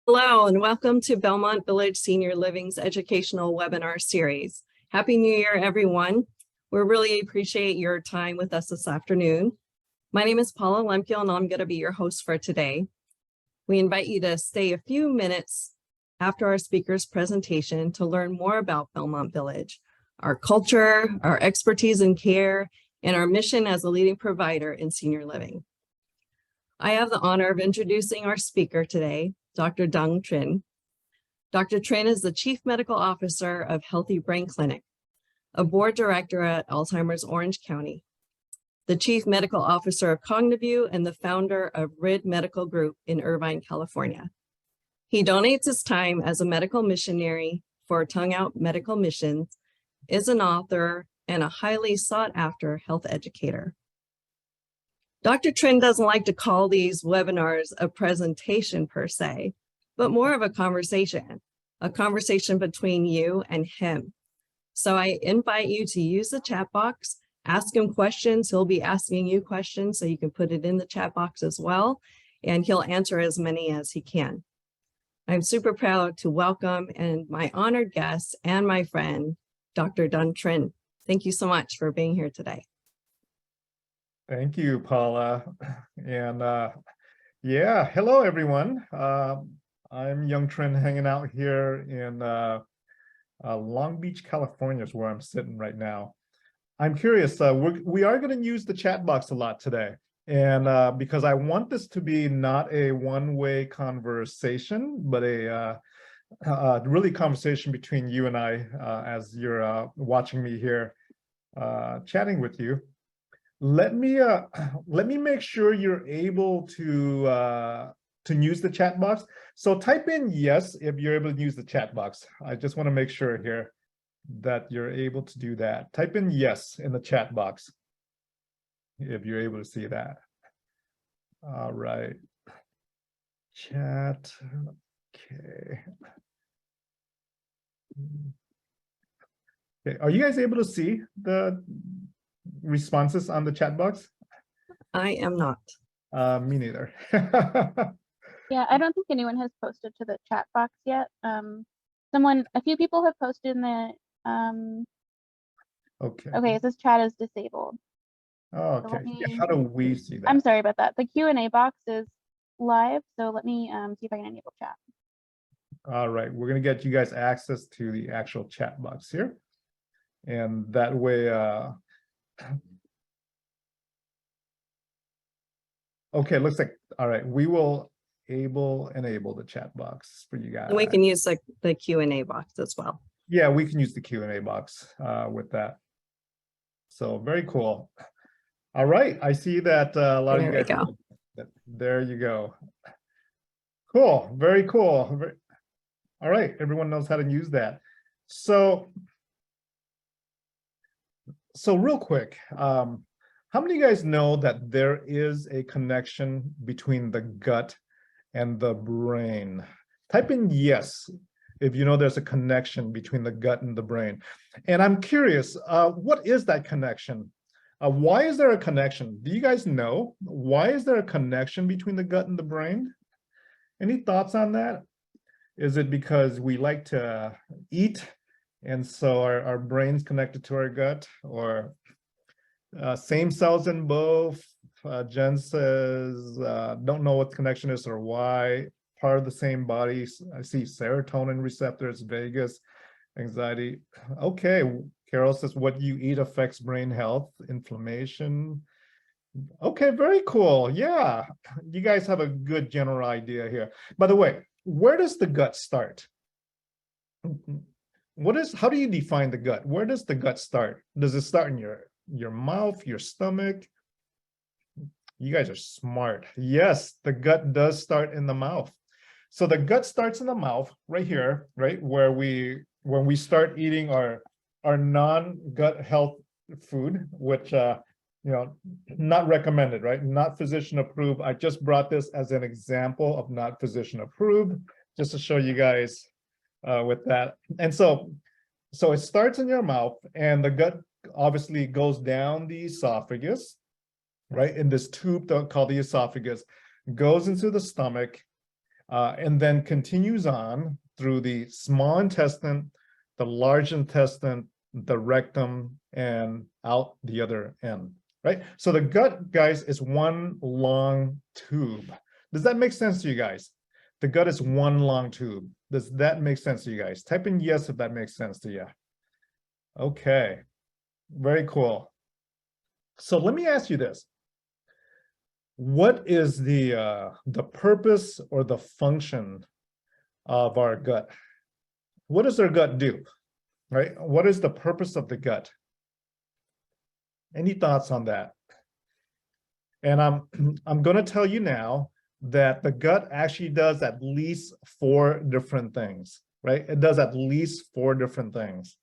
Hello and welcome to Belmont Village Senior Living's educational webinar series. Happy New Year, everyone. We really appreciate your time with us this afternoon. My name is Paula Lemke and I'm going to be your host for today. We invite you to stay a few minutes after our speaker's presentation to learn more about Belmont Village, our culture, our expertise in care, and our mission as a leading provider in senior living. I have the honor of introducing our speaker today, Dr. Trinh. Dr. Trinh is the Chief Medical Officer of Healthy Brain Clinic, a board director at Alzheimer's Orange County, the Chief Medical Officer of CogniView, and the founder of RID Medical Group in Irvine, California. He donates his time as a medical missionary for Tongue Out Medical Missions, is an author, and a highly sought after health educator. Dr. Trinh doesn't like to call these webinars a presentation per se, but more of a conversation between you and him. So I invite you to use the chat box, ask him questions. He'll be asking you questions, so you can put it in the chat box as well, and he'll answer as many as he can. I'm super proud to welcome and my honored guest and my friend, Dr. Trinh. Thank you so much for being here today. Thank you, Paula. And yeah, hello, everyone. I'm Young Trinh hanging out here in Long Beach, California is where I'm sitting right now. I'm curious, we are going to use the chat box a lot today. And because I want this to be not a one-way conversation, but a really conversation between you and I as you're watching me here chatting with you. Let me make sure you're able to use the chat box. So type in yes if you're able to use the chat box. I just want to make sure here that you're able to do that. Type in yes in the chat box if you're able to see that. All right. Chat. Okay. Okay. Are you guys able to see the responses on the chat box? I am not. Me neither. Yeah, I don't think anyone has posted to the chat box yet. A few people have posted in the Okay. Okay, it says chat is disabled. Oh, So okay. How do we see that? I'm sorry about that. The Q&A box is live, so let me see if I can enable chat. All right, we're gonna get you guys access to the actual chat box here. And that way, okay, looks like, all right, we will enable the chat box for you guys. And we can use the Q&A box as well. Yeah, we can use the Q&A box with that. So very cool. All right, I see that a lot There of you guys. we go. There you go. Cool, very cool. All right, everyone knows how to use that. So real quick, how many of you guys know that there is a connection between the gut and the brain? Type in yes if you know there's a connection between the gut and the brain. And I'm curious, what is that connection? Why is there a connection? Do you guys know? Why is there a connection between the gut and the brain? Any thoughts on that? Is it because we like to eat and so our brain's connected to our gut? Or same cells in both? Jen says, don't know what the connection is or why. Part of the same body. I see serotonin receptors, vagus, anxiety. Okay, Carol says what you eat affects brain health, inflammation. Okay, very cool. Yeah, you guys have a good general idea here. By the way, where does the gut start? How do you define the gut? Where does the gut start? Does it start in your mouth, your stomach? You guys are smart. Yes, the gut does start in the mouth. So the gut starts in the mouth right here, right? When we start eating our non-gut health food, which not recommended, right? Not physician approved. I just brought this as an example of not physician approved, just to show you guys with that. And so it starts in your mouth, and the gut obviously goes down the esophagus, right? In this tube called the esophagus, goes into the stomach, and then continues on through the small intestine, the large intestine, the rectum, and out the other end, right? So the gut, guys, is one long tube. Does that make sense to you guys? The gut is one long tube. Does that make sense to you guys? Type in yes if that makes sense to you. Okay, very cool. So let me ask you this. What is the purpose or the function of our gut? What does our gut do, right? What is the purpose of the gut? Any thoughts on that? And I'm going to tell you now that the gut actually does at least 4 different things, right? It does at least 4 different things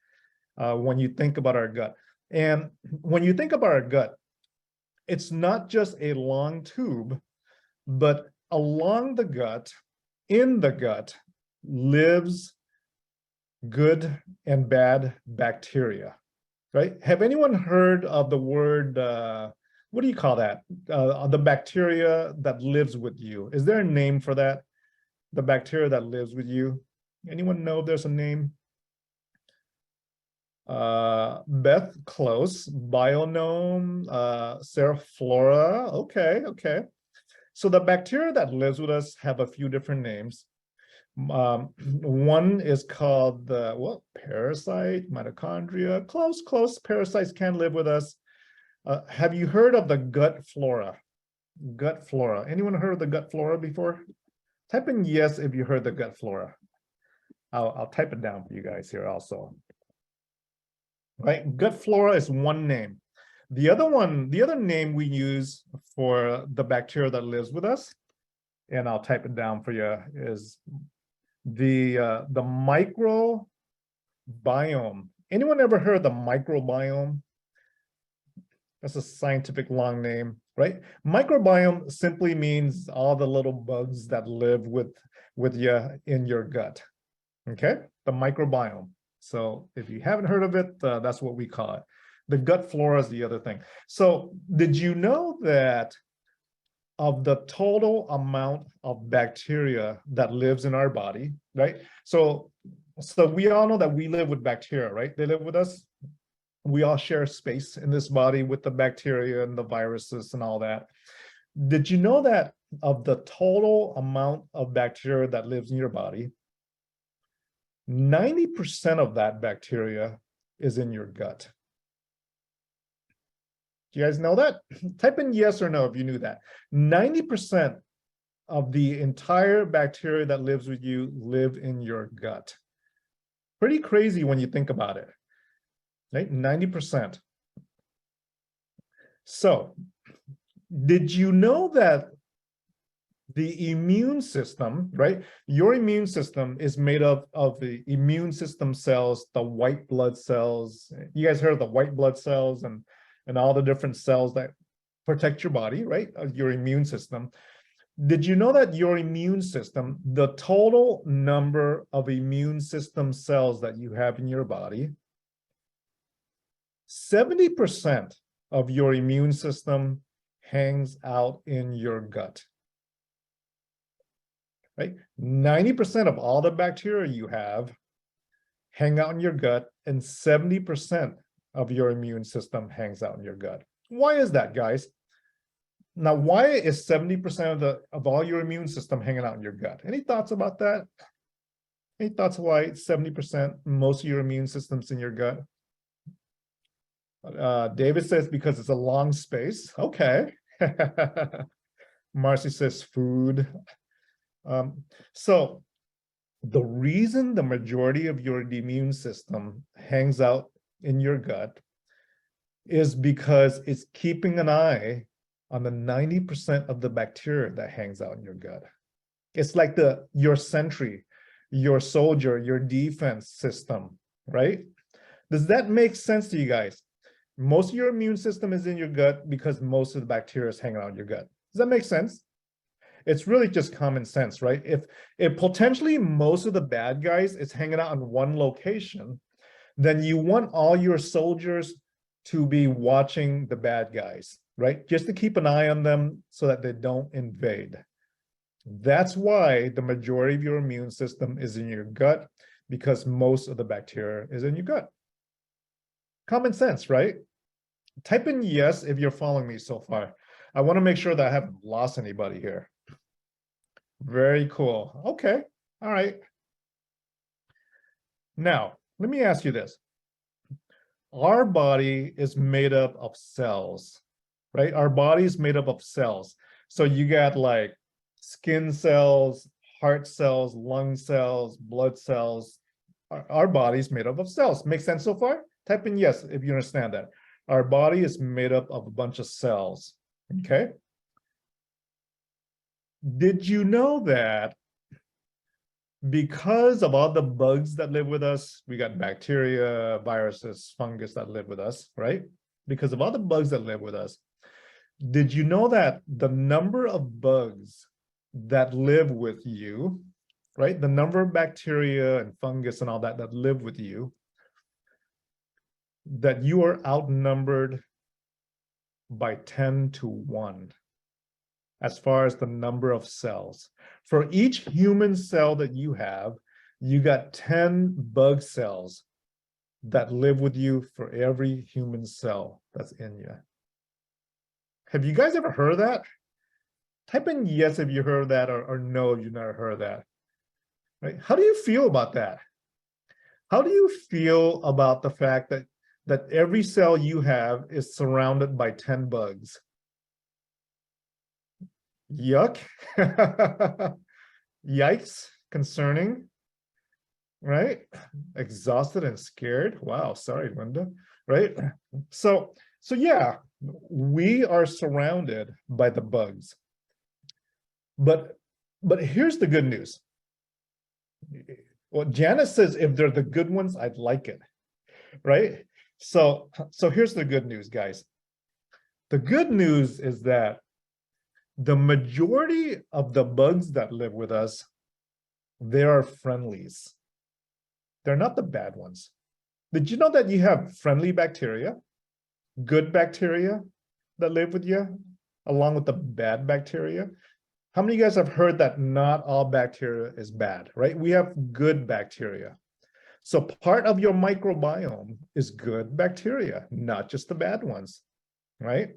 when you think about our gut. And when you think about our gut, it's not just a long tube, but along the gut, in the gut, lives good and bad bacteria, right? Have anyone heard of the word, what do you call that? The bacteria that lives with you. Is there a name for that? The bacteria that lives with you? Anyone know if there's a name? Beth, close. Bionome, Sarah, Flora. Okay. So the bacteria that lives with us have a few different names. One is called the parasite, mitochondria. Close. Parasites can live with us. Have you heard of the gut flora? Gut flora. Anyone heard of the gut flora before? Type in yes if you heard the gut flora. I'll type it down for you guys here also. Right, gut flora is one name. The other name we use for the bacteria that lives with us, and I'll type it down for you, is the microbiome. Anyone ever heard of the microbiome? That's a scientific long name, right? Microbiome simply means all the little bugs that live with you in your gut. Okay, the microbiome. So if you haven't heard of it, that's what we call it. The gut flora is the other thing. So did you know that of the total amount of bacteria that lives in our body, right? So we all know that we live with bacteria, right? They live with us. We all share space in this body with the bacteria and the viruses and all that. Did you know that of the total amount of bacteria that lives in your body, 90% of that bacteria is in your gut? Do you guys know that? Type in yes or no if you knew that. 90% of the entire bacteria that lives with you live in your gut. Pretty crazy when you think about it, right? 90%. So, did you know that the immune system, right? Your immune system is made up of the immune system cells, the white blood cells. You guys heard of the white blood cells and all the different cells that protect your body, right? Your immune system. Did you know that your immune system, the total number of immune system cells that you have in your body, 70% of your immune system hangs out in your gut, right? 90% of all the bacteria you have hang out in your gut, and 70% of your immune system hangs out in your gut. Why is that, guys? Now, why is 70% of all your immune system hanging out in your gut? Any thoughts about that? Any thoughts why 70%, most of your immune system's in your gut? David says because it's a long space. Okay. Marcy says food. So the reason the majority of your immune system hangs out in your gut is because it's keeping an eye on the 90% of the bacteria that hangs out in your gut. It's like your sentry, your soldier, your defense system, right? Does that make sense to you guys? Most of your immune system is in your gut because most of the bacteria is hanging out in your gut. Does that make sense? It's really just common sense, right? If potentially most of the bad guys is hanging out in one location, then you want all your soldiers to be watching the bad guys, right? Just to keep an eye on them so that they don't invade. That's why the majority of your immune system is in your gut, because most of the bacteria is in your gut. Common sense, right? Type in yes if you're following me so far. I want to make sure that I haven't lost anybody here. Very cool. Okay. All right. Now, let me ask you this. Our body is made up of cells, right? Our body is made up of cells. So you got like skin cells, heart cells, lung cells, blood cells. Our body is made up of cells. Make sense so far? Type in yes if you understand that. Our body is made up of a bunch of cells, okay? Did you know that because of all the bugs that live with us, we got bacteria, viruses, fungus that live with us, right? Because of all the bugs that live with us, did you know that the number of bugs that live with you, right? The number of bacteria and fungus and all that that live with you, that you are outnumbered by 10 to 1 as far as the number of cells. For each human cell that you have, you got 10 bug cells that live with you for every human cell that's in you. Have you guys ever heard of that? Type in yes if you heard that, or no, you've never heard of that. Right? How do you feel about that? How do you feel about the fact that every cell you have is surrounded by 10 bugs? Yuck. Yikes. Concerning. Right? Exhausted and scared. Wow. Sorry, Linda. Right? So yeah, we are surrounded by the bugs. But here's the good news. Well, Janice says if they're the good ones, I'd like it. Right? So here's the good news, guys. The good news is that the majority of the bugs that live with us, they are friendlies. They're not the bad ones. Did you know that you have friendly bacteria, good bacteria that live with you, along with the bad bacteria? How many of you guys have heard that not all bacteria is bad, right? We have good bacteria. So part of your microbiome is good bacteria, not just the bad ones, right?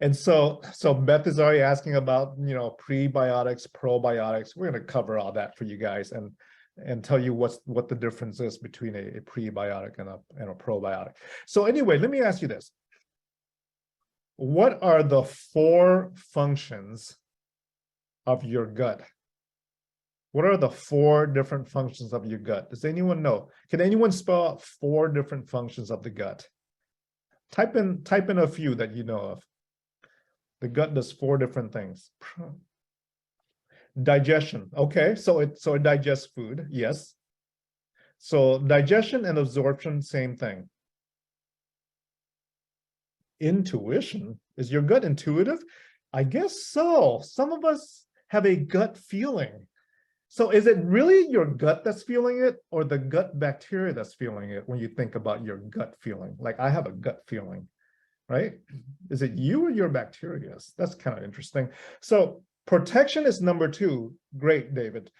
And so Beth is already asking about, prebiotics, probiotics. We're going to cover all that for you guys and tell you what the difference is between a prebiotic and a probiotic. So anyway, let me ask you this. What are the 4 functions of your gut? What are the 4 different functions of your gut? Does anyone know? Can anyone spell out 4 different functions of the gut? Type in a few that you know of. The gut does 4 different things. Digestion. Okay, so it digests food. Yes. So digestion and absorption, same thing. Intuition. Is your gut intuitive? I guess so. Some of us have a gut feeling. So is it really your gut that's feeling it, or the gut bacteria that's feeling it when you think about your gut feeling? Like, I have a gut feeling, right? Is it you or your bacteria? That's kind of interesting. So protection is number 2. Great, David.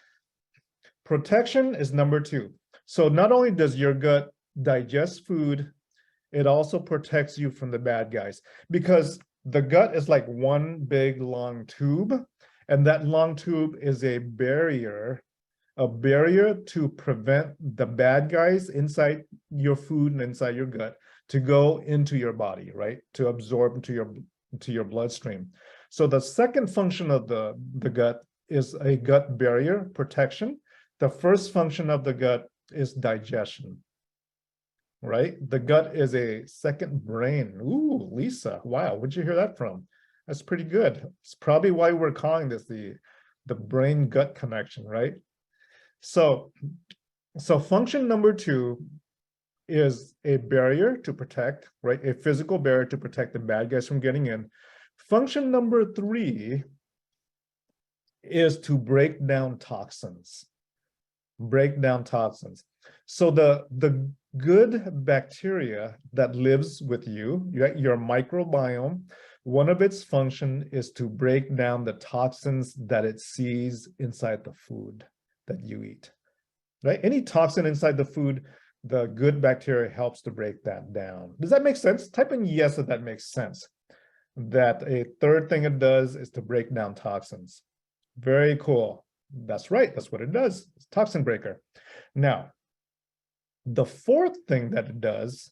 Protection is number 2. So not only does your gut digest food, it also protects you from the bad guys, because the gut is like one big long tube, and that long tube is a barrier to prevent the bad guys inside your food and inside your gut to go into your body, right? To absorb into your bloodstream. So the second function of the gut is a gut barrier protection. The first function of the gut is digestion, right? The gut is a second brain. Ooh, Lisa, wow, where'd you hear that from? That's pretty good. It's probably why we're calling this the brain gut connection, right? So function number 2 is a barrier to protect, right? A physical barrier to protect the bad guys from getting in. Function number 3 is to break down toxins. Break down toxins. So the good bacteria that lives with you, your microbiome, One of its function is to break down the toxins that it sees inside the food that you eat, right? Any toxin inside the food, the good bacteria helps to break that down. Does that make sense? Type in yes if that makes sense. That a third thing it does is to break down toxins. Very cool. That's right. That's what it does. It's a toxin breaker. Now, the fourth thing that it does,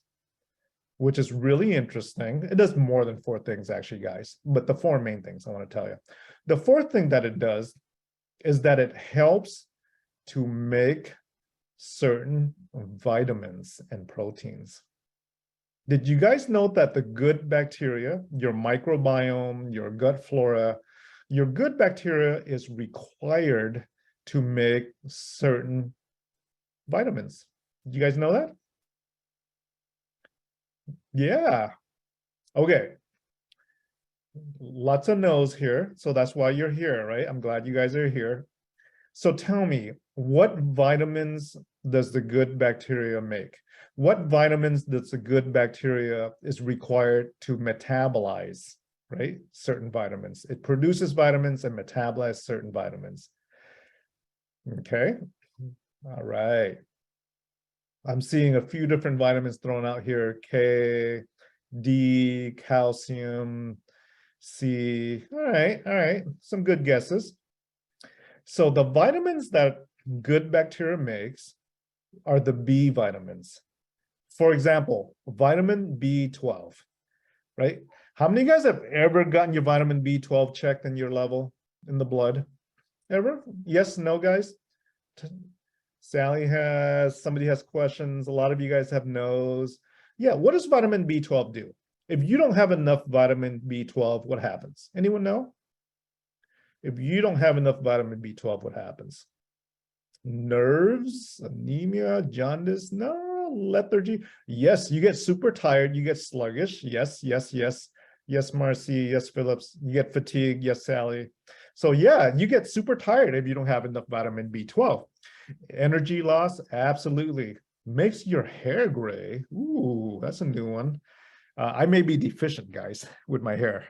which is really interesting, it does more than four things actually, guys, but the four main things I want to tell you. The fourth thing that it does is that it helps to make certain vitamins and proteins. Did you guys note that the good bacteria, your microbiome, your gut flora, your good bacteria is required to make certain vitamins? Do you guys know that? Yeah. Okay. Lots of no's here. So that's why you're here, right? I'm glad you guys are here. So tell me, what vitamins does the good bacteria make? What vitamins does the good bacteria is required to metabolize, right? Certain vitamins. It produces vitamins and metabolizes certain vitamins. Okay. All right. I'm seeing a few different vitamins thrown out here. K, D, calcium, C. All right. Some good guesses. So the vitamins that good bacteria makes are the B vitamins. For example, vitamin B12, right? How many of you guys have ever gotten your vitamin B12 checked in your level in the blood? Ever? Yes, no, guys? Sally has, somebody has questions. A lot of you guys have no's. Yeah, what does vitamin B12 do? If you don't have enough vitamin B12, what happens? Anyone know? If you don't have enough vitamin B12, what happens? Nerves, anemia, jaundice, no, lethargy. Yes, you get super tired, you get sluggish. Yes, Marcy, yes, Phillips, you get fatigue. Yes, Sally. So yeah, you get super tired if you don't have enough vitamin B12. Energy loss, absolutely. Makes your hair gray. Ooh, that's a new one. I may be deficient, guys, with my hair.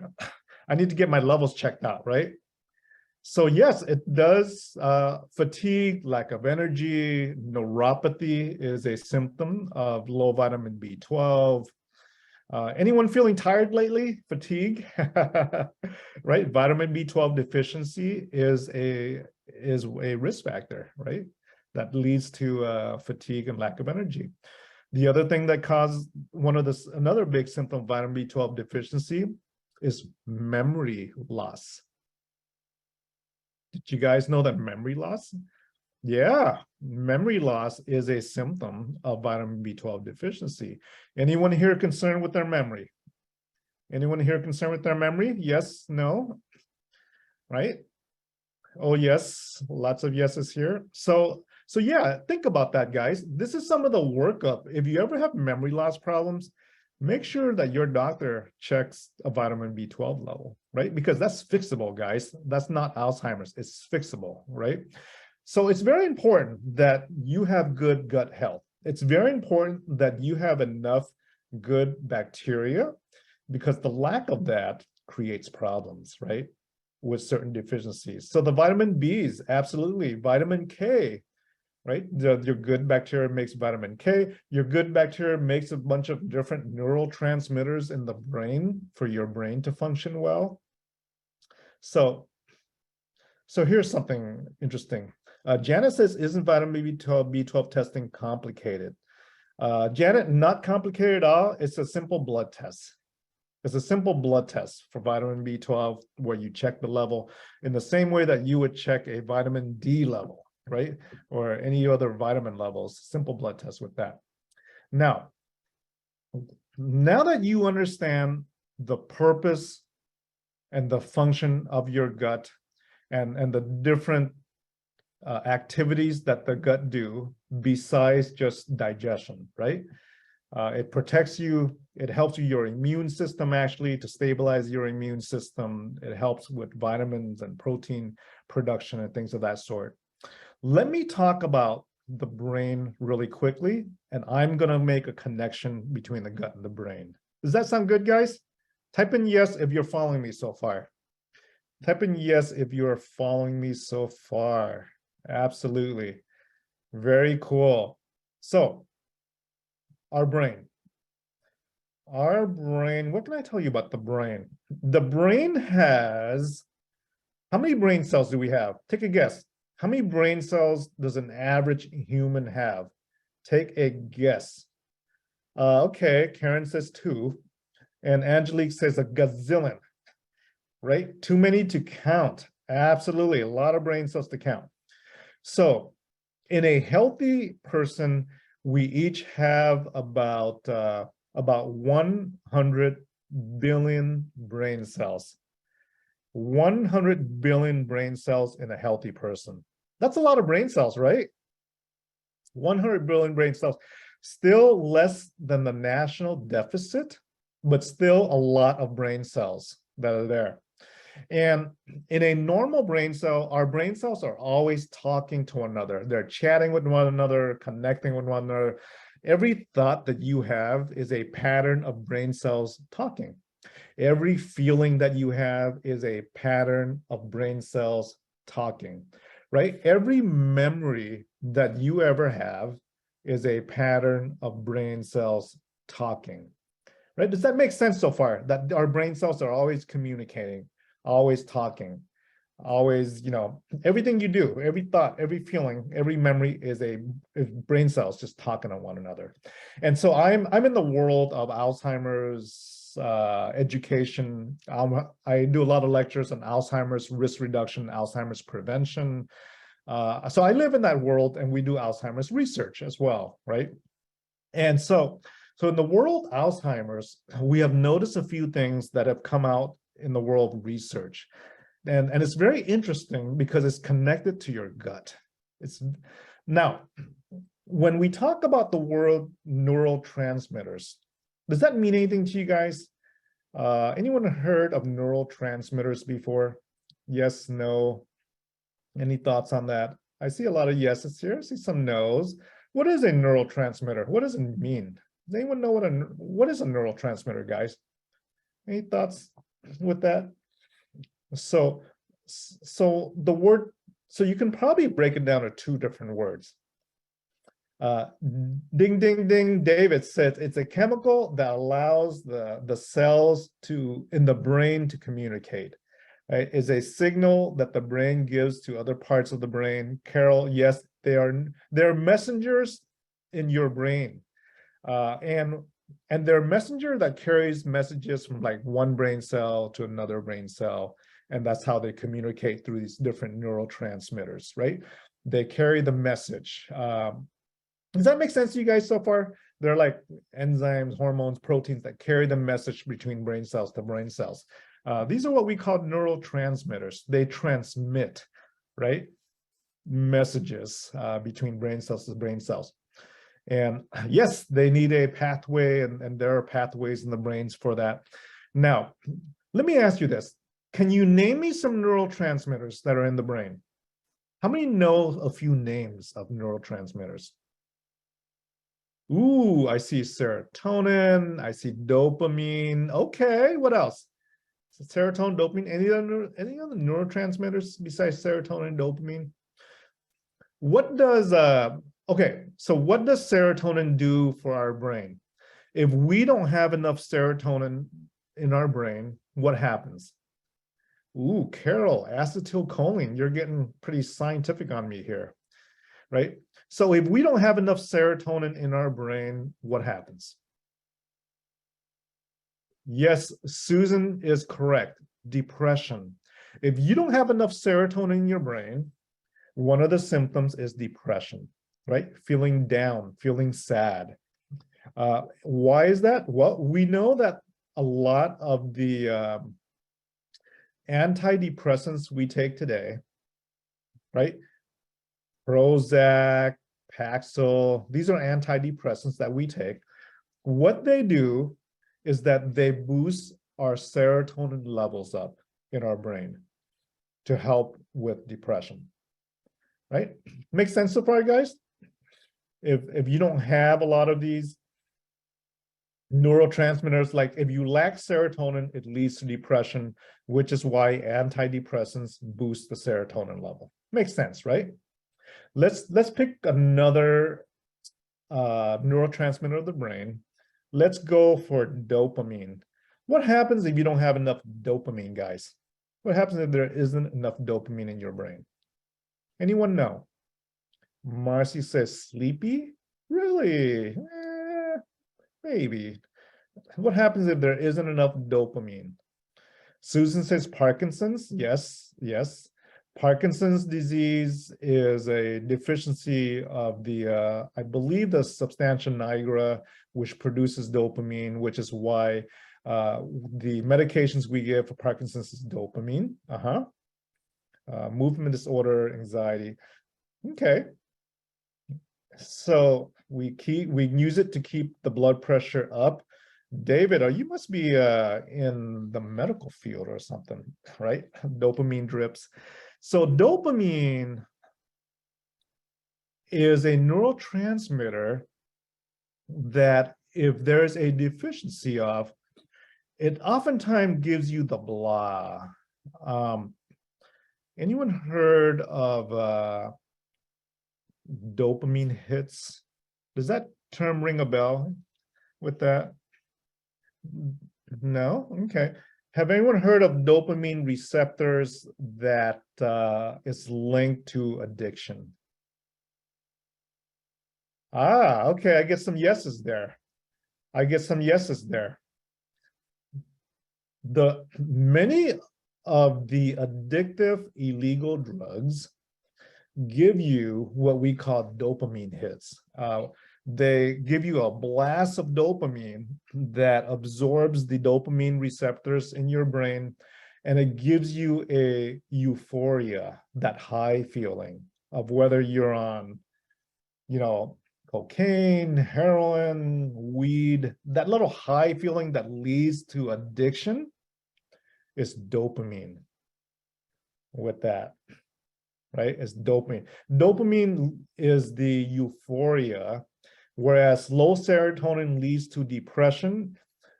I need to get my levels checked out, right? So yes, it does. Fatigue, lack of energy, neuropathy is a symptom of low vitamin B12. Anyone feeling tired lately? Fatigue, right? Vitamin B12 deficiency is a risk factor, right? That leads to fatigue and lack of energy. The other thing that causes another big symptom of vitamin B12 deficiency is memory loss. Did you guys know that memory loss? Yeah, memory loss is a symptom of vitamin B12 deficiency. Anyone here concerned with their memory? Anyone here concerned with their memory? Yes, no, right? Oh, yes, lots of yeses here. So yeah, think about that, guys. This is some of the workup. If you ever have memory loss problems, make sure that your doctor checks a vitamin B12 level, right? Because that's fixable, guys. That's not Alzheimer's, it's fixable, right? So it's very important that you have good gut health. It's very important that you have enough good bacteria, because the lack of that creates problems, right? With certain deficiencies. So the vitamin Bs, absolutely. Vitamin K, right? Your good bacteria makes vitamin K. Your good bacteria makes a bunch of different neurotransmitters in the brain for your brain to function well. So here's something interesting. Janet says, isn't vitamin B12 testing complicated? Janet, not complicated at all. It's a simple blood test. It's a simple blood test for vitamin B12 where you check the level in the same way that you would check a vitamin D level, right? Or any other vitamin levels, simple blood test with that. Now that you understand the purpose and the function of your gut and the different activities that the gut do besides just digestion, right? It protects you. It helps your immune system actually to stabilize your immune system. It helps with vitamins and protein production and things of that sort. Let me talk about the brain really quickly, and I'm going to make a connection between the gut and the brain. Does that sound good, guys? Type in yes if you're following me so far. Type in yes if you're following me so far. Absolutely. Very cool. So, our brain. Our brain, what can I tell you about the brain? The brain has, how many brain cells do we have? Take a guess. How many brain cells does an average human have? Take a guess. Okay, Karen says 2, and Angelique says a gazillion, right? Too many to count. Absolutely, a lot of brain cells to count. So, in a healthy person, we each have about 100 billion brain cells. 100 billion brain cells in a healthy person. That's a lot of brain cells, right? 100 billion brain cells. Still less than the national deficit, but still a lot of brain cells that are there. And in a normal brain cell, our brain cells are always talking to one another. They're chatting with one another, connecting with one another. Every thought that you have is a pattern of brain cells talking. Every feeling that you have is a pattern of brain cells talking, right? Every memory that you ever have is a pattern of brain cells talking, right? Does that make sense so far? That our brain cells are always communicating, always talking, always, everything you do, every thought, every feeling, every memory is brain cells just talking to one another. And so I'm in the world of Alzheimer's education. I do a lot of lectures on Alzheimer's risk reduction, Alzheimer's prevention. So I live in that world, and we do Alzheimer's research as well, right? And so in the world of Alzheimer's, we have noticed a few things that have come out in the world of research. And it's very interesting because it's connected to your gut. Now, when we talk about the word neurotransmitters, does that mean anything to you guys? Anyone heard of neurotransmitters before? Yes, no. Any thoughts on that? I see a lot of yeses here. I see some no's. What is a neurotransmitter? What does it mean? Does anyone know what is a neurotransmitter, guys? Any thoughts with that? So the word, so you can probably break it down to 2 different words. Ding, ding, ding, David said it's a chemical that allows the cells in the brain to communicate. Right? It's a signal that the brain gives to other parts of the brain. Carol, yes, they're messengers in your brain. And they're a messenger that carries messages from like one brain cell to another brain cell. And that's how they communicate through these different neurotransmitters, right? They carry the message. Does that make sense to you guys so far? They're like enzymes, hormones, proteins that carry the message between brain cells to brain cells. These are what we call neurotransmitters. They transmit, right, messages between brain cells to brain cells. And yes, they need a pathway, and there are pathways in the brains for that. Now, let me ask you this. Can you name me some neurotransmitters that are in the brain? How many know a few names of neurotransmitters? Ooh, I see serotonin, I see dopamine. Okay, what else? So serotonin, dopamine, any other neurotransmitters besides serotonin and dopamine? What does okay, so what does serotonin do for our brain? If we don't have enough serotonin in our brain, what happens? Ooh, Carol, acetylcholine, you're getting pretty scientific on me here, right? So if we don't have enough serotonin in our brain, what happens? Yes, Susan is correct. Depression. If you don't have enough serotonin in your brain, one of the symptoms is depression, right? Feeling down, feeling sad. Why is that? Well, we know that a lot of the antidepressants we take today, right? Prozac, Paxil, these are antidepressants that we take. What they do is that they boost our serotonin levels up in our brain to help with depression, right? Makes sense so far, guys? If you don't have a lot of these Neurotransmitters, like if you lack serotonin, it leads to depression, which is why antidepressants boost the serotonin level. Makes sense, right? Let's pick another neurotransmitter of the brain. Let's go for dopamine. What happens if you don't have enough dopamine, guys? What happens if there isn't enough dopamine in your brain? Anyone know? Marcy says sleepy? Really? Maybe. What happens if there isn't enough dopamine? Susan says Parkinson's. Yes, yes. Parkinson's disease is a deficiency of the, I believe, the substantia nigra, which produces dopamine, which is why the medications we give for Parkinson's is dopamine. Movement disorder, anxiety. Okay. So we use it to keep the blood pressure up. David, you must be in the medical field or something, right? Dopamine drips. So dopamine is a neurotransmitter that if there's a deficiency of, it oftentimes gives you the blah. Anyone heard of dopamine hits? Does that term ring a bell with that? No? Okay. Have anyone heard of dopamine receptors that is linked to addiction? Okay. I get some yeses there. Many of the addictive illegal drugs give you what we call dopamine hits. They give you a blast of dopamine that absorbs the dopamine receptors in your brain, and it gives you a euphoria, that high feeling of whether you're on, cocaine, heroin, weed, that little high feeling that leads to addiction is dopamine with that, right? It's dopamine. Dopamine is the euphoria, whereas low serotonin leads to depression.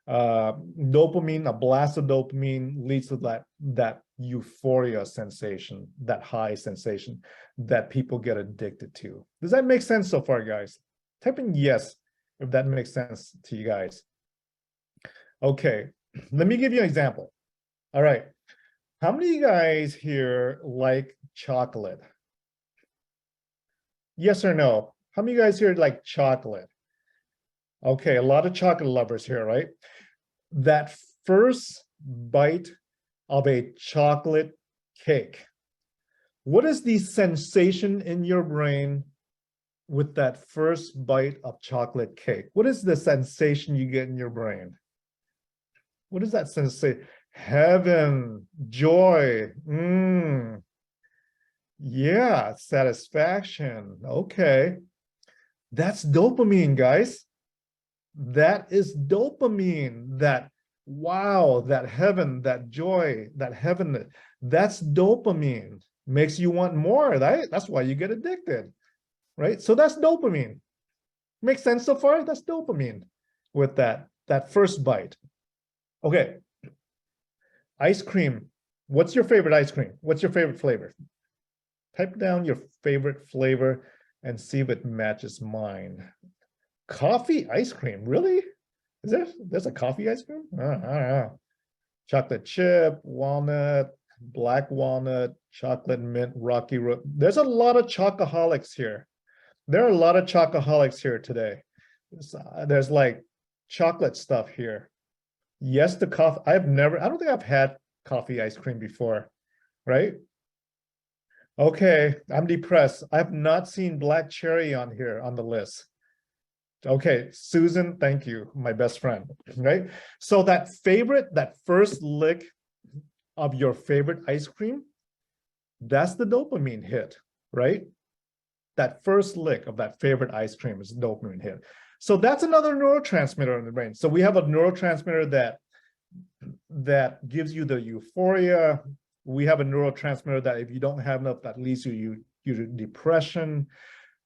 Dopamine, a blast of dopamine, leads to that euphoria sensation, that high sensation that people get addicted to. Does that make sense so far, guys? Type in yes if that makes sense to you guys. Okay, let me give you an example. All right, how many of you guys here like chocolate? Yes or no? How many of you guys here like chocolate? Okay, a lot of chocolate lovers here, right? That first bite of a chocolate cake. What is the sensation in your brain with that first bite of chocolate cake? What is the sensation you get in your brain? What is that sensation? Heaven, joy. Yeah, satisfaction. Okay. That's dopamine, guys. That is dopamine. That wow, that heaven, that joy, that heaven, that's dopamine. Makes you want more, right? That's why you get addicted, right? So that's dopamine. Makes sense so far? That's dopamine with that first bite. Okay. Ice cream. What's your favorite ice cream? What's your favorite flavor? Type down your favorite flavor and see if it matches mine. Coffee ice cream, really? There's a coffee ice cream? I don't know. Chocolate chip, walnut, black walnut, chocolate mint, rocky road. There's a lot of chocoholics here. There are a lot of chocoholics here today. There's like chocolate stuff here. Yes, the coffee. I don't think I've had coffee ice cream before, right? Okay, I'm depressed. I've not seen black cherry on here on the list. Okay, Susan, thank you, my best friend, right? So that first lick of your favorite ice cream, that's the dopamine hit, right? That first lick of that favorite ice cream is dopamine hit. So that's another neurotransmitter in the brain. So we have a neurotransmitter that gives you the euphoria. We have a neurotransmitter that if you don't have enough, that leads you to depression.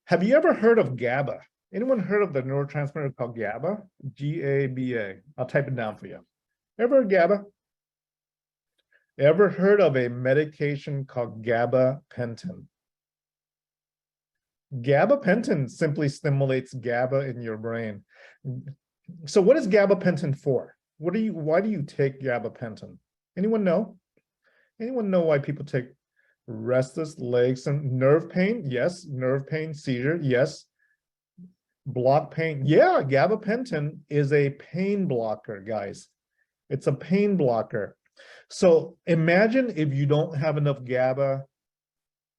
Have you ever heard of GABA? Anyone heard of the neurotransmitter called GABA? G-A-B-A. I'll type it down for you. Ever heard GABA? Ever heard of a medication called gabapentin? Gabapentin simply stimulates GABA in your brain. So what is gabapentin for? Why do you take gabapentin? Anyone know? Anyone know why people take restless legs and nerve pain? Yes. Nerve pain, seizure, yes. Block pain. Yeah, gabapentin is a pain blocker, guys. It's a pain blocker. So imagine if you don't have enough GABA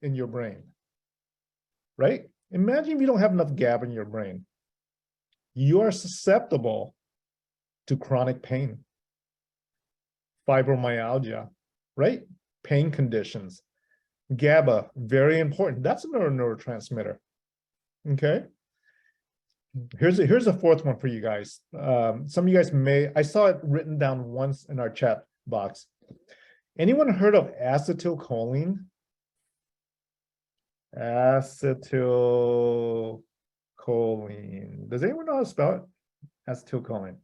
in your brain, right? Imagine if you don't have enough GABA in your brain. You are susceptible to chronic pain, fibromyalgia, right? Pain conditions. GABA, very important. That's another neurotransmitter. Okay. Here's a fourth one for you guys. Some of you guys I saw it written down once in our chat box. Anyone heard of acetylcholine? Acetylcholine. Does anyone know how to spell it? Acetylcholine.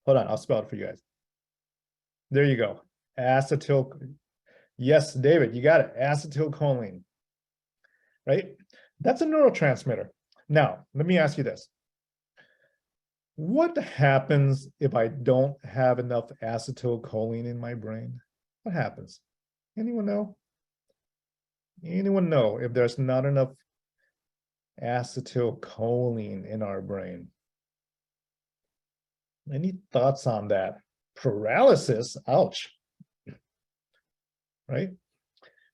Hold on, I'll spell it for you guys. There you go. Yes, David, you got it. Acetylcholine. Right? That's a neurotransmitter. Now, let me ask you this. What happens if I don't have enough acetylcholine in my brain? What happens? Anyone know? Anyone know if there's not enough acetylcholine in our brain? Any thoughts on that? Paralysis, ouch. Right?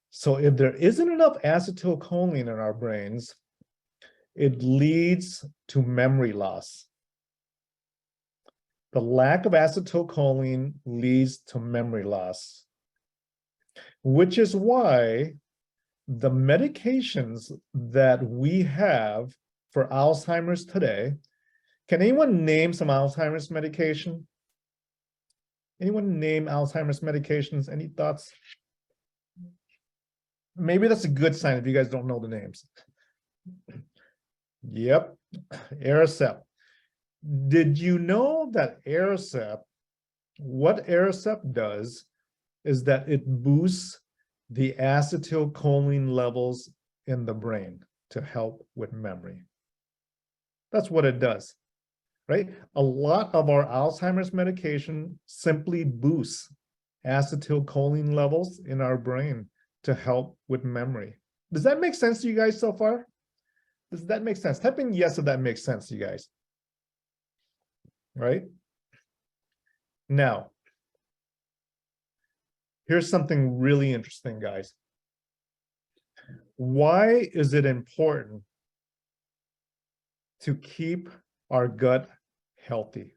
So if there isn't enough acetylcholine in our brains, it leads to memory loss. The lack of acetylcholine leads to memory loss, which is why the medications that we have for Alzheimer's today, can anyone name some Alzheimer's medication? Anyone name Alzheimer's medications? Any thoughts? Maybe that's a good sign if you guys don't know the names. Yep, Aricept. Did you know that what Aricept does is that it boosts the acetylcholine levels in the brain to help with memory? That's what it does, right? A lot of our Alzheimer's medication simply boosts acetylcholine levels in our brain to help with memory. Does that make sense to you guys so far? Does that make sense? Type in yes if that makes sense to you guys. Right? Now, here's something really interesting, guys. Why is it important to keep our gut healthy?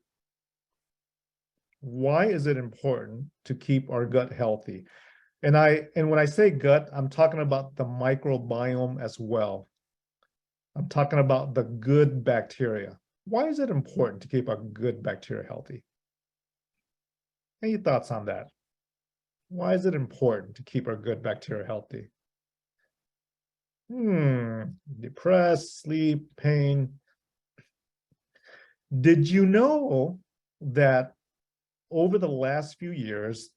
Why is it important to keep our gut healthy? And when I say gut, I'm talking about the microbiome as well. I'm talking about the good bacteria. Why is it important to keep our good bacteria healthy? Any thoughts on that? Why is it important to keep our good bacteria healthy? Depressed, sleep, pain. Did you know that over the last few years,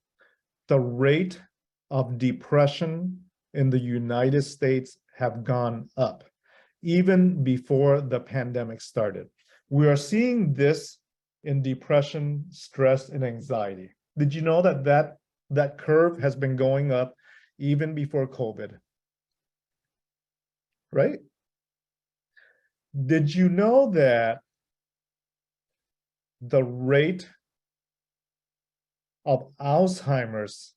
the rate of depression in the United States have gone up, even before the pandemic started? We are seeing this in depression, stress, and anxiety. Did you know that curve has been going up even before COVID? Right? Did you know that the rate of Alzheimer's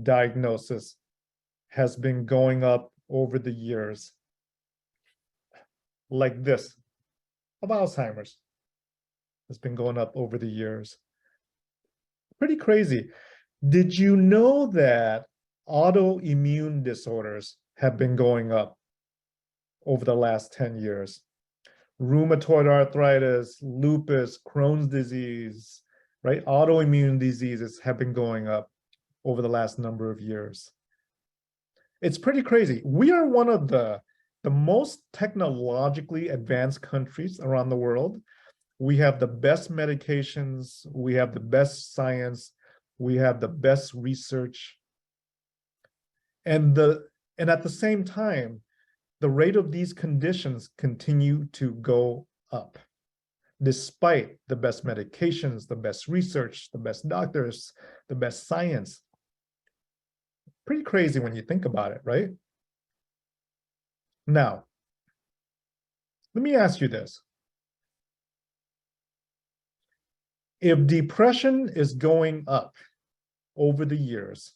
diagnosis has been going up over the years? Like this, of Alzheimer's has been going up over the years. Pretty crazy. Did you know that autoimmune disorders have been going up over the last 10 years? Rheumatoid arthritis, lupus, Crohn's disease, right? Autoimmune diseases have been going up over the last number of years. It's pretty crazy. We are one of the the most technologically advanced countries around the world. We have the best medications, we have the best science, we have the best research. And at the same time, the rate of these conditions continue to go up, despite the best medications, the best research, the best doctors, the best science. Pretty crazy when you think about it, right? Now, let me ask you this. If depression is going up over the years,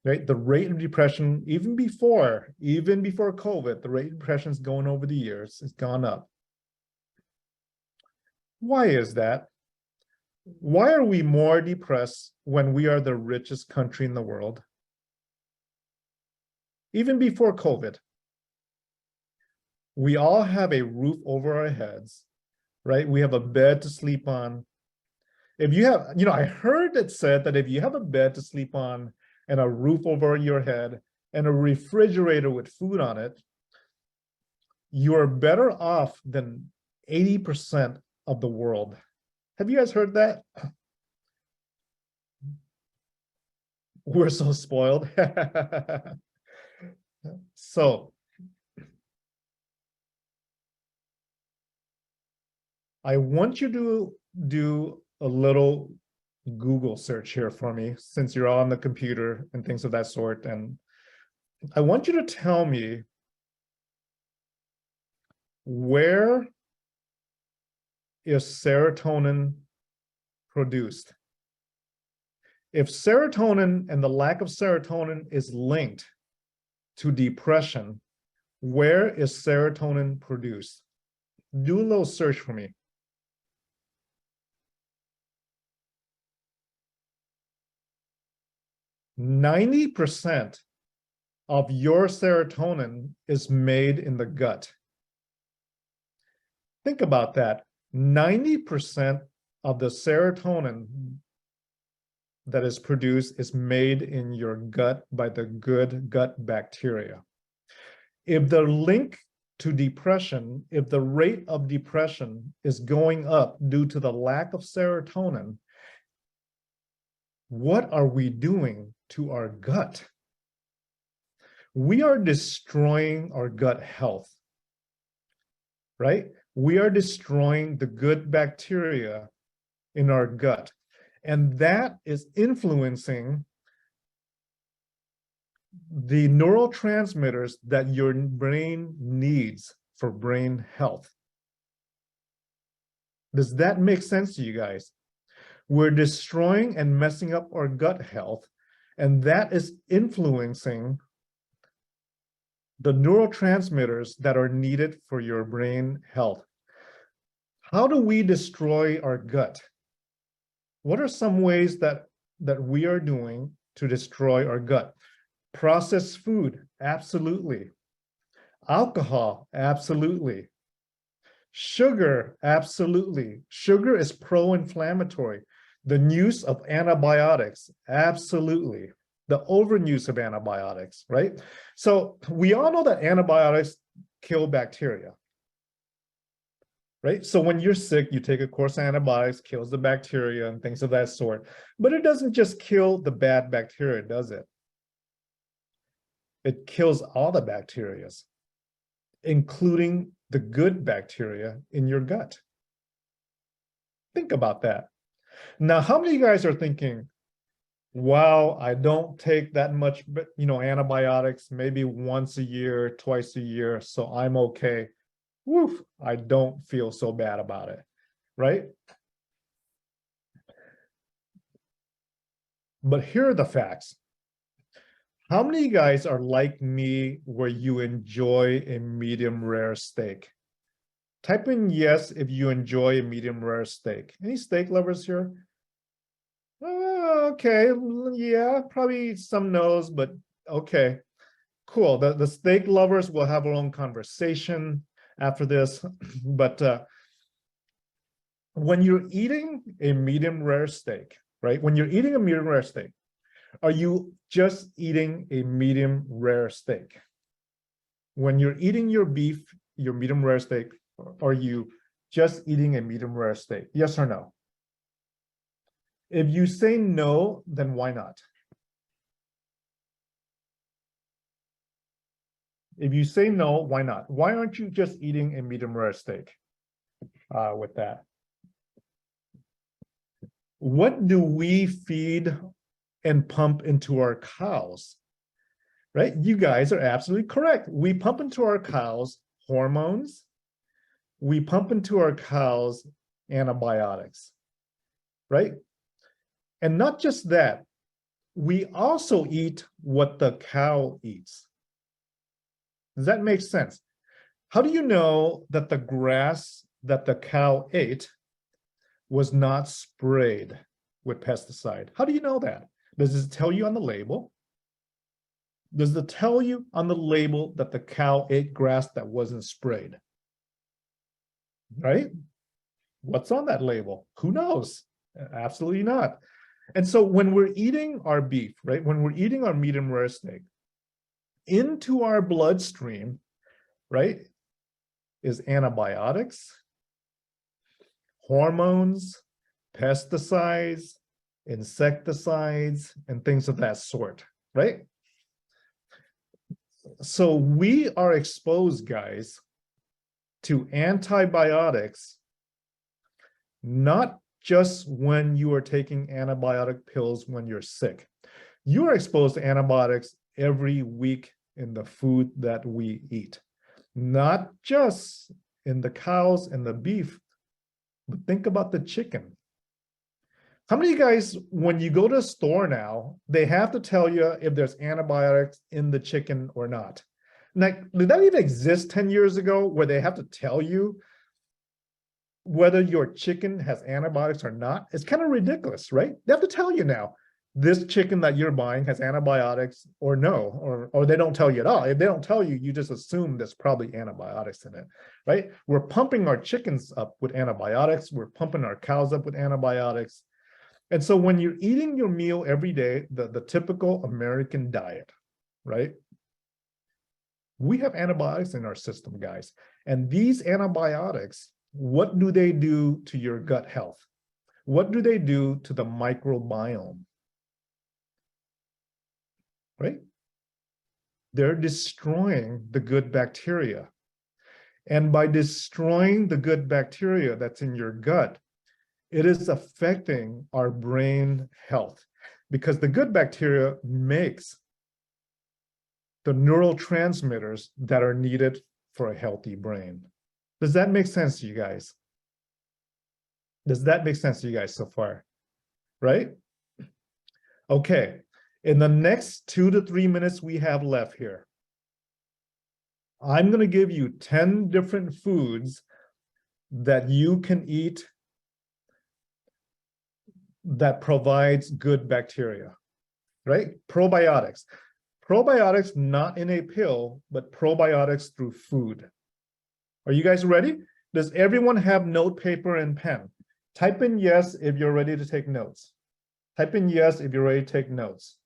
right? The rate of depression, even before COVID, the rate of depression is going over the years, it's gone up. Why is that? Why are we more depressed when we are the richest country in the world? Even before COVID, we all have a roof over our heads, right? We have a bed to sleep on. If you have, I heard it said that if you have a bed to sleep on and a roof over your head and a refrigerator with food on it, you're better off than 80% of the world. Have you guys heard that? We're so spoiled. So I want you to do a little Google search here for me, since you're on the computer and things of that sort. And I want you to tell me, where is serotonin produced? If serotonin and the lack of serotonin is linked to depression, where is serotonin produced? Do a little search for me. %90 of your serotonin is made in the gut. Think about that. 90% of the serotonin that is produced is made in your gut by the good gut bacteria. If the link to depression, if the rate of depression is going up due to the lack of serotonin, what are we doing to our gut? We are destroying our gut health, right? We are destroying the good bacteria in our gut. And that is influencing the neurotransmitters that your brain needs for brain health. Does that make sense to you guys? We're destroying and messing up our gut health, and that is influencing the neurotransmitters that are needed for your brain health. How do we destroy our gut? What are some ways that we are doing to destroy our gut? Processed food, absolutely. Alcohol, absolutely. Sugar, absolutely. Sugar is pro-inflammatory. The use of antibiotics, absolutely. The overuse of antibiotics, right? So we all know that antibiotics kill bacteria, right? So when you're sick, you take a course of antibiotics, kills the bacteria and things of that sort. But it doesn't just kill the bad bacteria, does it? It kills all the bacteria, including the good bacteria in your gut. Think about that. Now, how many of you guys are thinking, wow, I don't take that much, antibiotics, maybe once a year, twice a year, so I'm okay. Woof, I don't feel so bad about it, right? But here are the facts. How many of you guys are like me where you enjoy a medium rare steak? Type in yes if you enjoy a medium rare steak. Any steak lovers here? Okay, yeah, probably some no's, but okay, cool. The steak lovers will have our own conversation after this. But when you're eating a medium rare steak, right? When you're eating a medium rare steak, are you just eating a medium rare steak? When you're eating your beef, your medium rare steak, are you just eating a medium rare steak? Yes or no? If you say no, then why not? If you say no, why not? Why aren't you just eating a medium rare steak with that? What do we feed and pump into our cows? Right? You guys are absolutely correct. We pump into our cows hormones. We pump into our cows antibiotics, right? And not just that, we also eat what the cow eats. Does that make sense? How do you know that the grass that the cow ate was not sprayed with pesticide? How do you know that? Does it tell you on the label? Does it tell you on the label that the cow ate grass that wasn't sprayed? Right? What's on that label? Who knows? Absolutely not. And so when we're eating our beef, right, when we're eating our medium rare steak, into our bloodstream, right, is antibiotics, hormones, pesticides, insecticides, and things of that sort, right? So we are exposed, guys, to antibiotics, not just when you are taking antibiotic pills when you're sick. You are exposed to antibiotics every week in the food that we eat, not just in the cows and the beef, but think about the chicken. How many of you guys, when you go to a store now, they have to tell you if there's antibiotics in the chicken or not? Like, did that even exist 10 years ago where they have to tell you whether your chicken has antibiotics or not? It's kind of ridiculous, right? They have to tell you now, this chicken that you're buying has antibiotics or no, or they don't tell you at all. If they don't tell you, you just assume there's probably antibiotics in it, right? We're pumping our chickens up with antibiotics. We're pumping our cows up with antibiotics. And so when you're eating your meal every day, the typical American diet, right? We have antibiotics in our system, guys. And these antibiotics, what do they do to your gut health? What do they do to the microbiome? Right? They're destroying the good bacteria. And by destroying the good bacteria that's in your gut, it is affecting our brain health, because the good bacteria makes the neurotransmitters that are needed for a healthy brain. Does that make sense to you guys? Does that make sense to you guys so far? Right? Okay. In the next 2 to 3 minutes we have left here, I'm going to give you 10 different foods that you can eat that provides good bacteria, right? Probiotics. Probiotics not in a pill, but probiotics through food. Are you guys ready? Does everyone have note paper and pen? Type in yes if you're ready to take notes. Type in yes if you're ready to take notes.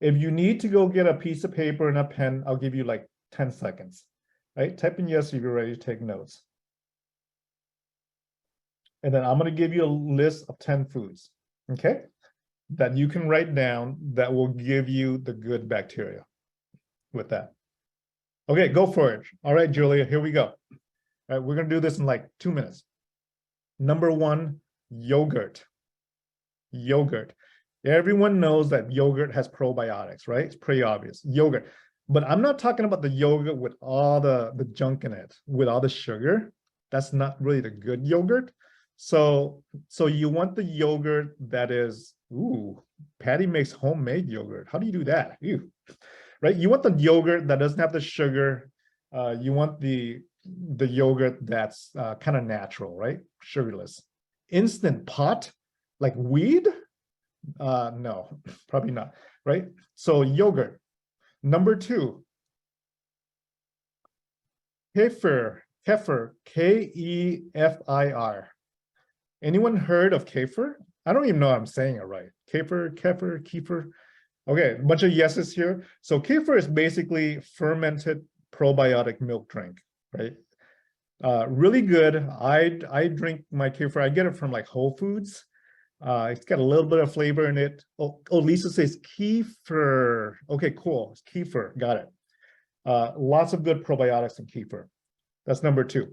If you need to go get a piece of paper and a pen, I'll give you like 10 seconds, right? Type in yes if you're ready to take notes. And then I'm going to give you a list of 10 foods, okay, that you can write down that will give you the good bacteria with that. Okay, go for it. All right, Julia, here we go. All right, we're going to do this in like 2 minutes. Number 1, yogurt. Yogurt. Everyone knows that yogurt has probiotics, right? It's pretty obvious. Yogurt. But I'm not talking about the yogurt with all the junk in it, with all the sugar. That's not really the good yogurt. So you want the yogurt that is, ooh, Patty makes homemade yogurt. How do you do that? Ew. Right? You want the yogurt that doesn't have the sugar. You want the yogurt that's kind of natural, right? Sugarless. Instant pot, like weed? No, probably not, right? So yogurt. Number 2, kefir, K-E-F-I-R. Anyone heard of kefir? I don't even know I'm saying it right. Kefir. Okay, a bunch of yeses here. So kefir is basically fermented probiotic milk drink, right? Really good. I drink my kefir. I get it from like Whole Foods. It's got a little bit of flavor in it. Oh, Lisa says kefir. Okay, cool. It's kefir. Got it. Lots of good probiotics in kefir. That's number 2.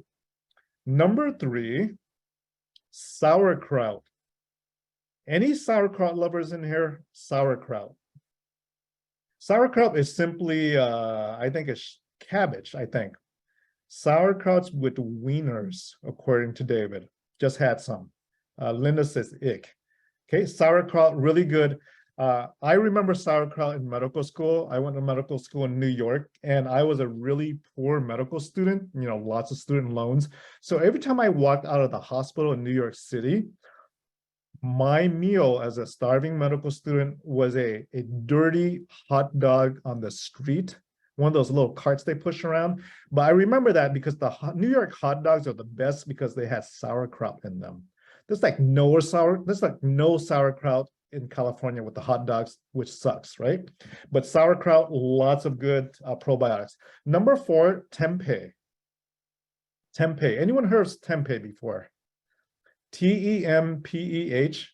Number 3, sauerkraut. Any sauerkraut lovers in here? Sauerkraut. Sauerkraut is simply, I think it's cabbage, I think. Sauerkrauts with wieners, according to David. Just had some. Linda says ick. Okay, sauerkraut, really good. I remember sauerkraut in medical school. I went to medical school in New York, and I was a really poor medical student, you know, lots of student loans. So every time I walked out of the hospital in New York City, my meal as a starving medical student was a dirty hot dog on the street, one of those little carts they push around. But I remember that because the New York hot dogs are the best because they had sauerkraut in them. There's like no sauerkraut in California with the hot dogs, which sucks, right? But sauerkraut, lots of good probiotics. Number 4, tempeh. Tempeh. Anyone heard of tempeh before? Tempeh.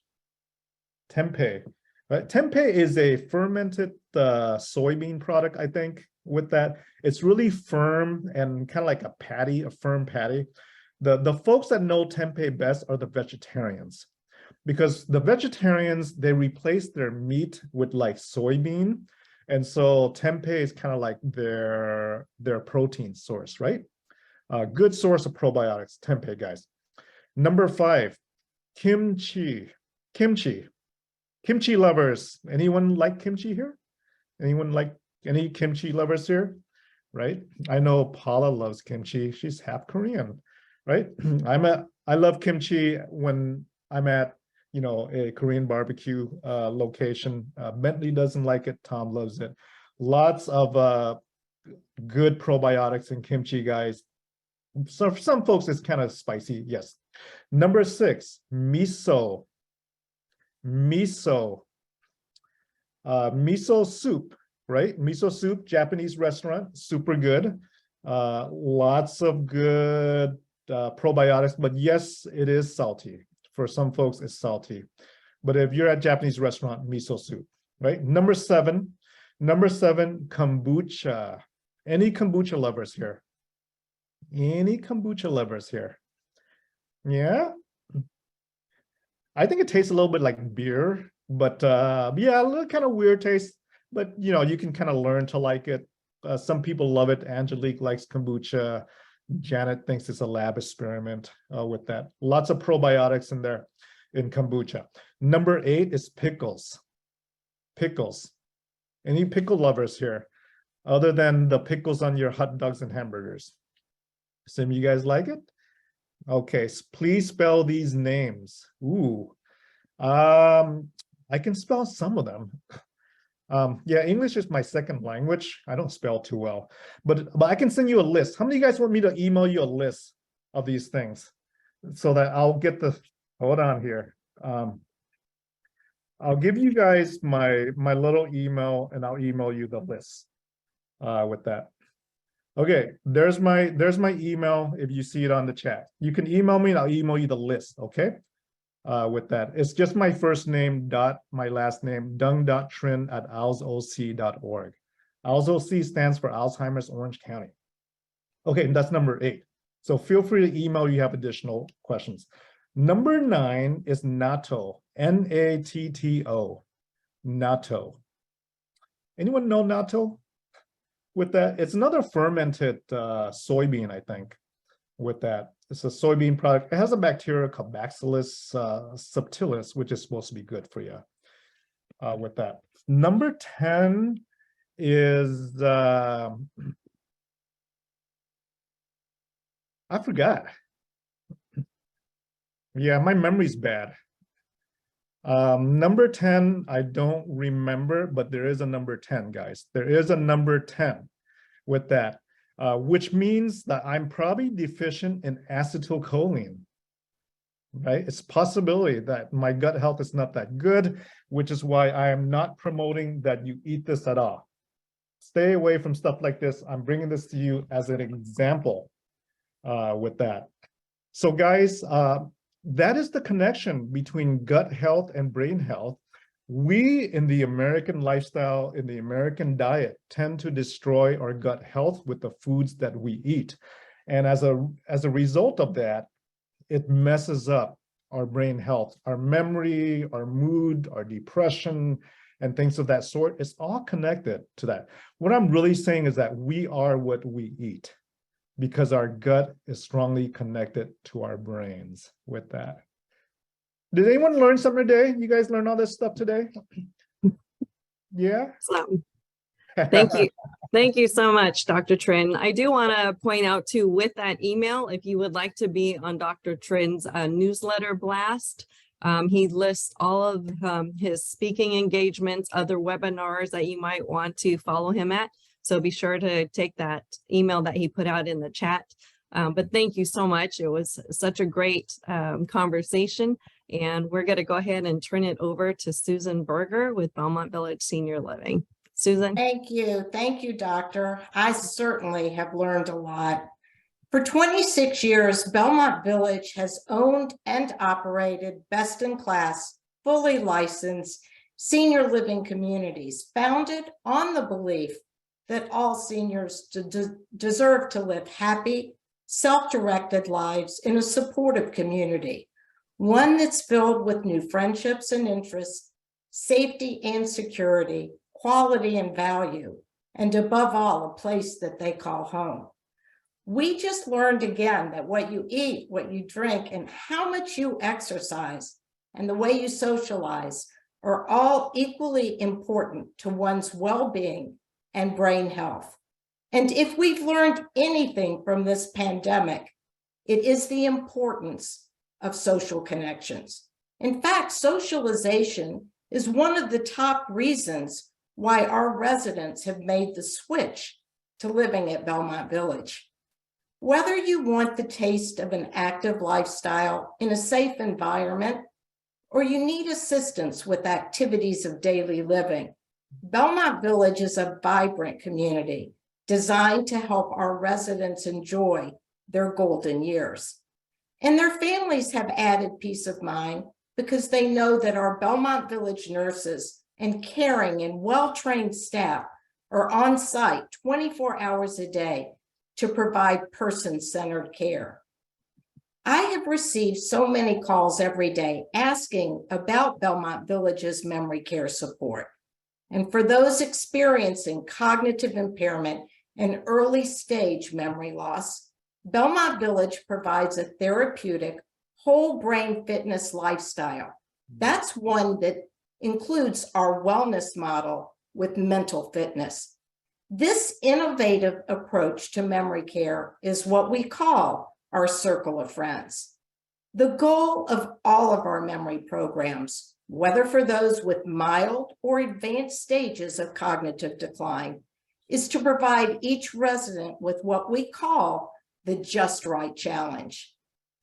Tempeh. Right? Tempeh is a fermented soybean product, I think, with that. It's really firm and kind of like a patty, a firm patty. The folks that know tempeh best are the vegetarians, because the vegetarians, they replace their meat with like soybean. And so tempeh is kind of like their protein source, right? Good source of probiotics, tempeh, guys. Number 5, kimchi. Kimchi. Kimchi lovers. Anyone like kimchi here? Anyone like any kimchi lovers here? Right? I know Paula loves kimchi. She's half Korean, right? I love kimchi when I'm at, you know, a Korean barbecue location. Bentley doesn't like it. Tom loves it. Lots of good probiotics in kimchi, guys. So for some folks, it's kind of spicy. Yes. Number 6, miso. Miso. Miso soup, right? Miso soup, Japanese restaurant, super good. Lots of good probiotics, but yes, it is salty. For some folks, it's salty. But if you're at Japanese restaurant, miso soup, right? Number 7, kombucha. Any kombucha lovers here? Any kombucha lovers here? Yeah. I think it tastes a little bit like beer, but yeah, a little kind of weird taste, but you know, you can kind of learn to like it. Some people love it. Angelique likes kombucha. Janet thinks it's a lab experiment with that. Lots of probiotics in there in kombucha. Number 8 is pickles. Pickles. Any pickle lovers here other than the pickles on your hot dogs and hamburgers? Some of you guys like it? Okay, please spell these names. Ooh, I can spell some of them. Yeah, English is my second language. I don't spell too well, but I can send you a list. How many of you guys want me to email you a list of these things so that I'll get the, hold on here. I'll give you guys my little email and I'll email you the list with that. Okay, there's my email if you see it on the chat. You can email me and I'll email you the list, okay? With that. It's just my first name dot my last name, dung.trin@owlsoc.org. OWLSOC stands for Alzheimer's Orange County. Okay, and that's number 8. So feel free to email if you have additional questions. Number 9 is natto, N-A-T-T-O, natto. Anyone know natto? With that, it's another fermented soybean, I think, with that. It's a soybean product. It has a bacteria called Bacillus subtilis, which is supposed to be good for you with that. Number 10 is, I forgot. Yeah, my memory's bad. Number 10, I don't remember, but there is a number 10, guys. There is a number 10 with that, which means that I'm probably deficient in acetylcholine. right? It's a possibility that my gut health is not that good, which is why I am not promoting that you eat this at all. Stay away from stuff like this. I'm bringing this to you as an example with that. So guys, that is the connection between gut health and brain health. We in the American lifestyle, in the American diet, tend to destroy our gut health with the foods that we eat. And as a result of that, it messes up our brain health, our memory, our mood, our depression, and things of that sort. It's all connected to that. What I'm really saying is that we are what we eat, because our gut is strongly connected to our brains with that. Did anyone learn something today? You guys learn all this stuff today? Yeah? So, thank you. Thank you so much, Dr. Trinh. I do want to point out too, with that email, if you would like to be on Dr. Trin's newsletter blast, he lists all of his speaking engagements, other webinars that you might want to follow him at. So be sure to take that email that he put out in the chat. But thank you so much. It was such a great conversation. And we're going to go ahead and turn it over to Susan Berger with Belmont Village Senior Living. Susan. Thank you. Thank you, Doctor. I certainly have learned a lot. For 26 years, Belmont Village has owned and operated best-in-class, fully licensed senior living communities founded on the belief that all seniors deserve to live happy, self-directed lives in a supportive community, one that's filled with new friendships and interests, safety and security, quality and value, and above all, a place that they call home. We just learned again that what you eat, what you drink, and how much you exercise, and the way you socialize are all equally important to one's well-being and brain health. And if we've learned anything from this pandemic, it is the importance of social connections. In fact, socialization is one of the top reasons why our residents have made the switch to living at Belmont Village. Whether you want the taste of an active lifestyle in a safe environment, or you need assistance with activities of daily living, Belmont Village is a vibrant community designed to help our residents enjoy their golden years. And their families have added peace of mind because they know that our Belmont Village nurses and caring and well-trained staff are on site 24 hours a day to provide person-centered care. I have received so many calls every day asking about Belmont Village's memory care support. And for those experiencing cognitive impairment and early stage memory loss, Belmont Village provides a therapeutic whole brain fitness lifestyle. That's one that includes our wellness model with mental fitness. This innovative approach to memory care is what we call our circle of friends. The goal of all of our memory programs, whether for those with mild or advanced stages of cognitive decline, is to provide each resident with what we call the Just Right Challenge.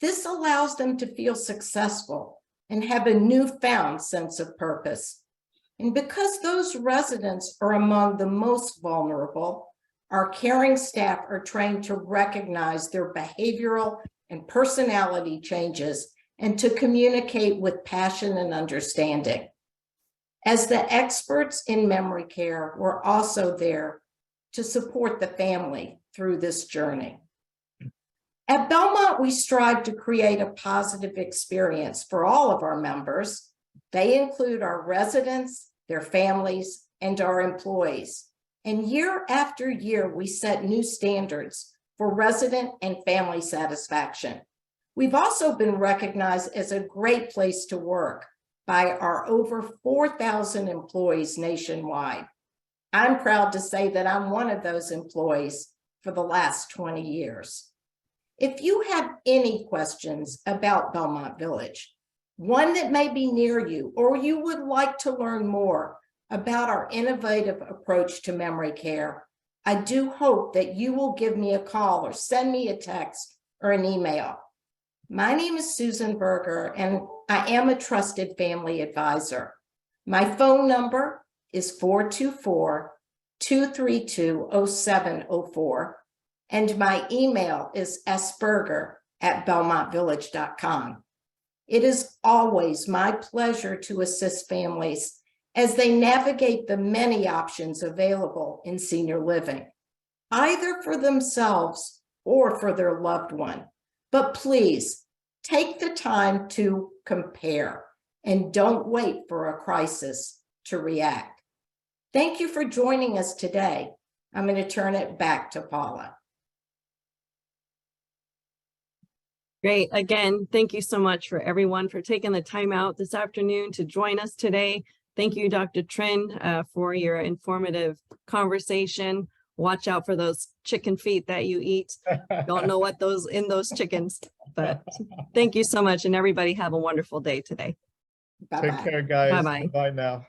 This allows them to feel successful and have a newfound sense of purpose. And because those residents are among the most vulnerable, our caring staff are trained to recognize their behavioral and personality changes and to communicate with passion and understanding. As the experts in memory care, we're also there to support the family through this journey. At Belmont, we strive to create a positive experience for all of our members. They include our residents, their families, and our employees. And year after year, we set new standards for resident and family satisfaction. We've also been recognized as a great place to work by our over 4,000 employees nationwide. I'm proud to say that I'm one of those employees for the last 20 years. If you have any questions about Belmont Village, one that may be near you, or you would like to learn more about our innovative approach to memory care, I do hope that you will give me a call or send me a text or an email. My name is Susan Berger, and I am a trusted family advisor. My phone number is 424-232-0704, and my email is sberger@belmontvillage.com. It is always my pleasure to assist families as they navigate the many options available in senior living, either for themselves or for their loved one. But please take the time to compare and don't wait for a crisis to react. Thank you for joining us today. I'm going to turn it back to Paula. Great. Again, thank you so much for everyone for taking the time out this afternoon to join us today. Thank you, Dr. Trinh, for your informative conversation. Watch out for those chicken feet that you eat. Don't know what those in those chickens, but thank you so much. And everybody have a wonderful day today. Take care, guys. Bye-bye. Bye now.